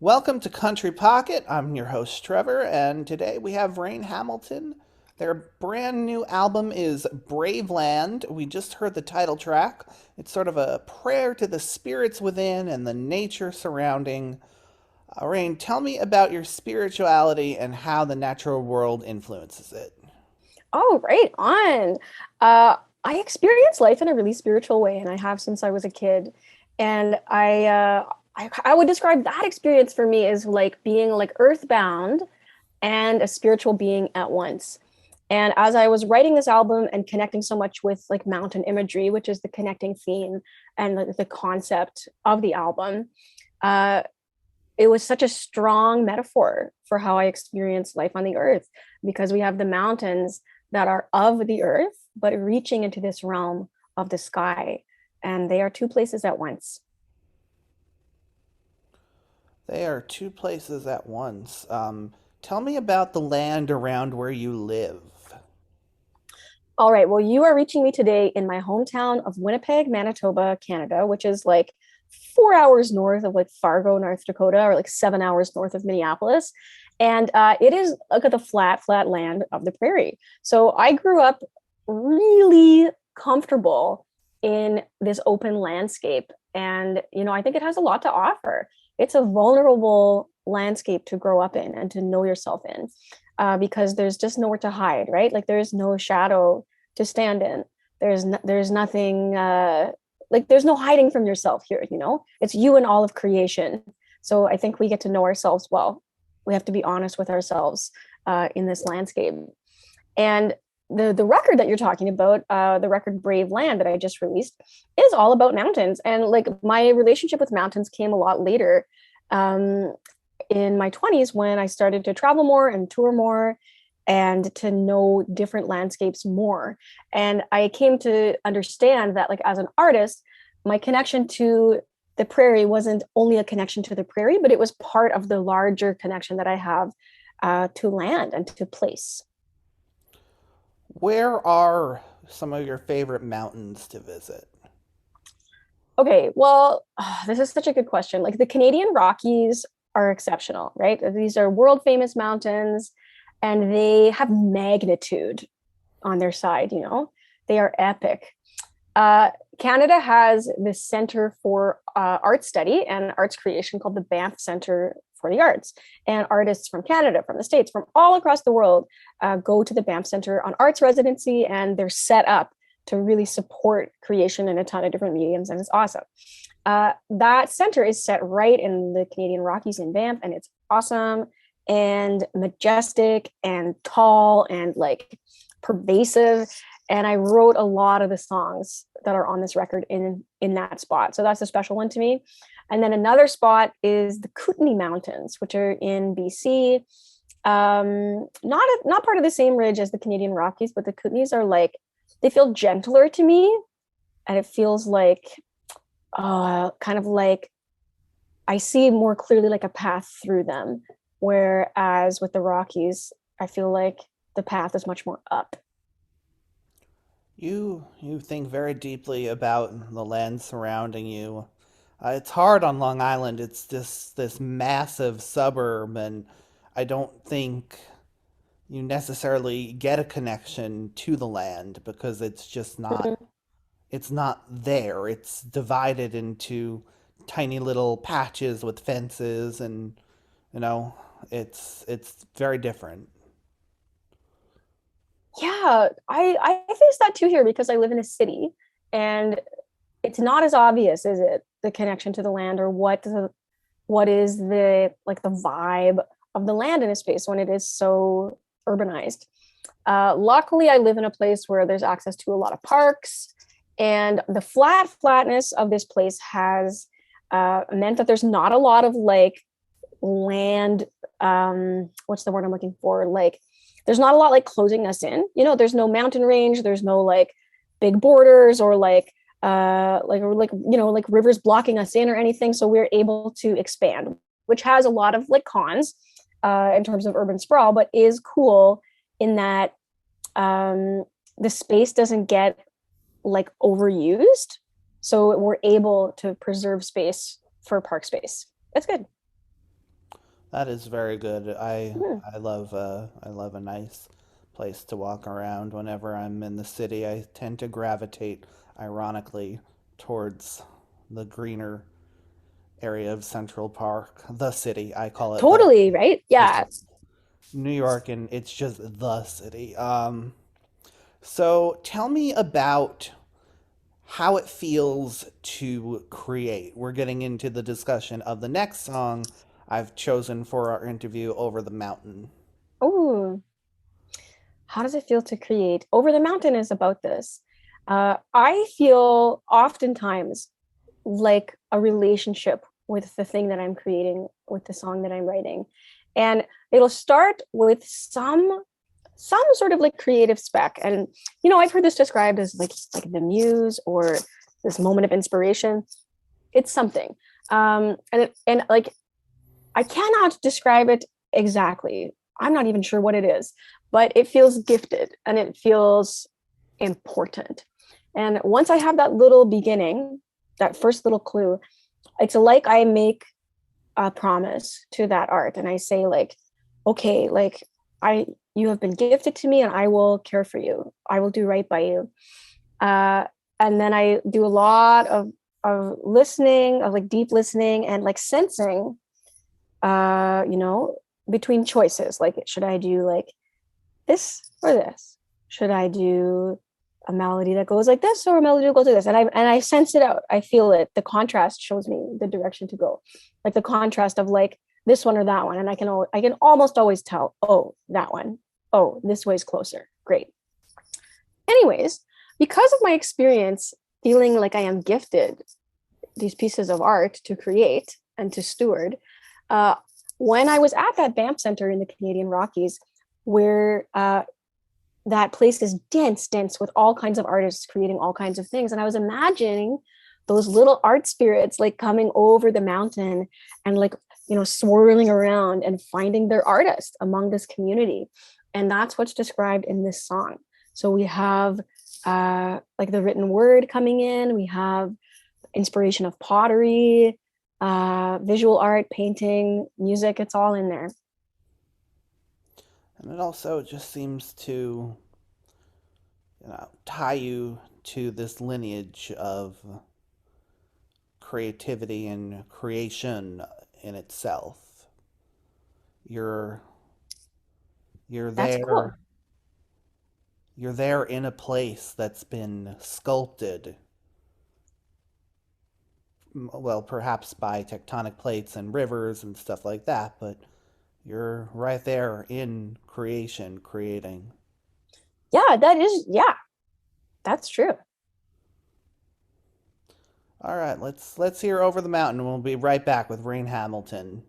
Welcome to Country Pocket. I'm your host, Trevor, and today we have Raine Hamilton. Their brand new album is Brave Land. We just heard the title track. It's sort of a prayer to the spirits within and the nature surrounding. Raine, tell me about your spirituality and how the natural world influences it. Oh, right on. I experience life in a really spiritual way, and I have since I was a kid. And I would describe that experience for me as like being like earthbound and a spiritual being at once. And as I was writing this album and connecting so much with like mountain imagery, which is the connecting theme and the concept of the album, uh, it was such a strong metaphor for how I experience life on the earth because we have the mountains that are of the earth, but reaching into this realm of the sky. And they are two places at once. They are two places at once. Tell me about the land around where you live. All right. Well, you are reaching me today in my hometown of Winnipeg, Manitoba, Canada, which is like 4 hours north of like Fargo, North Dakota, or like 7 hours north of Minneapolis. And it is look at the flat land of the prairie. So I grew up really comfortable in this open landscape. And, I think it has a lot to offer. It's a vulnerable landscape to grow up in and to know yourself in because there's just nowhere to hide, right? Like there's no shadow to stand in. There's nothing like there's no hiding from yourself here. It's you and all of creation. So I think we get to know ourselves well. We have to be honest with ourselves in this landscape. And the record that you're talking about, the record Brave Land that I just released, is all about mountains. And like my relationship with mountains came a lot later. In my 20s when I started to travel more and tour more and to know different landscapes more. And I came to understand that, like, as an artist, my connection to the prairie wasn't only a connection to the prairie, but it was part of the larger connection that I have to land and to place. Where are some of your favorite mountains to visit? Okay, well, this is such a good question. Like the Canadian Rockies are exceptional, right? These are world famous mountains and they have magnitude on their side. They are epic. Uh, Canada has this Center for Art Study and Arts Creation called the Banff Center for the Arts. And artists from Canada, from the States, from all across the world go to the Banff Center on arts residency, and they're set up to really support creation in a ton of different mediums, and it's awesome. That center is set right in the Canadian Rockies in Banff, and it's awesome and majestic and tall and like pervasive. And I wrote a lot of the songs that are on this record in that spot, so that's a special one to me. And then another spot is the Kootenay Mountains, which are in BC. Not part of the same ridge as the Canadian Rockies, but the Kootenays are like they feel gentler to me, and it feels like kind of like I see more clearly like a path through them. Whereas with the Rockies, I feel like the path is much more up. You think very deeply about the land surrounding you. It's hard on Long Island. It's just this massive suburb, and I don't think you necessarily get a connection to the land because Mhm. it's not there. It's divided into tiny little patches with fences and you know, it's very different. Yeah, I face that too here because I live in a city, and it's not as obvious, is it? The connection to the land or what is the like the vibe of the land in a space when it is so urbanized. Luckily, I live in a place where there's access to a lot of parks, and the flatness of this place has meant that there's not a lot of like land. What's the word I'm looking for? Like, there's not a lot like closing us in. There's no mountain range. There's no like big borders or like rivers blocking us in or anything. So we're able to expand, which has a lot of like cons in terms of urban sprawl, but is cool in that the space doesn't get like overused. So we're able to preserve space for park space. It's good. That is very good. Hmm. I love a nice place to walk around whenever I'm in the city. I tend to gravitate, ironically, towards the greener area of Central Park, the city. I call it the Totally, right? because Yeah. New York and it's just the city. So tell me about how it feels to create. We're getting into the discussion of the next song I've chosen for our interview, Over the Mountain. Oh, how does it feel to create? Over the Mountain is about this. I feel oftentimes like a relationship with the thing that I'm creating, with the song that I'm writing. And it'll start with some sort of like creative spec. And I've heard this described as like the muse or this moment of inspiration. It's something. And like I cannot describe it exactly. I'm not even sure what it is, but it feels gifted and it feels important. And once I have that little beginning, that first little clue, it's like I make a promise to that art and I say like, okay, like I you have been gifted to me and I will care for you. I will do right by you. Uh, and then I do a lot of listening, of like deep listening and like sensing uh, you know, between choices. Like, should I do like this or this? Should I do a melody that goes like this or a melody that goes like this? And I sense it out. I feel it. The contrast shows me the direction to go. Like the contrast of like this one or that one. And I can almost always tell, oh, that one. Oh, this way's closer. Great. Anyways, because of my experience feeling like I am gifted these pieces of art to create and to steward, uh, when I was at that BAMP center in the Canadian Rockies, where that place is dense with all kinds of artists creating all kinds of things. And I was imagining those little art spirits like coming over the mountain and like, swirling around and finding their artist among this community. And that's what's described in this song. So we have like the written word coming in, we have inspiration of pottery, visual art, painting, music, it's all in there. And it also just seems to, tie you to this lineage of creativity and creation in itself. You're you're That's cool. there you're there in a place that's been sculpted, well, perhaps by tectonic plates and rivers and stuff like that, but you're right there in creation, creating. Yeah, that's true. All right, let's hear Over the Mountain. We'll be right back with Raine Hamilton.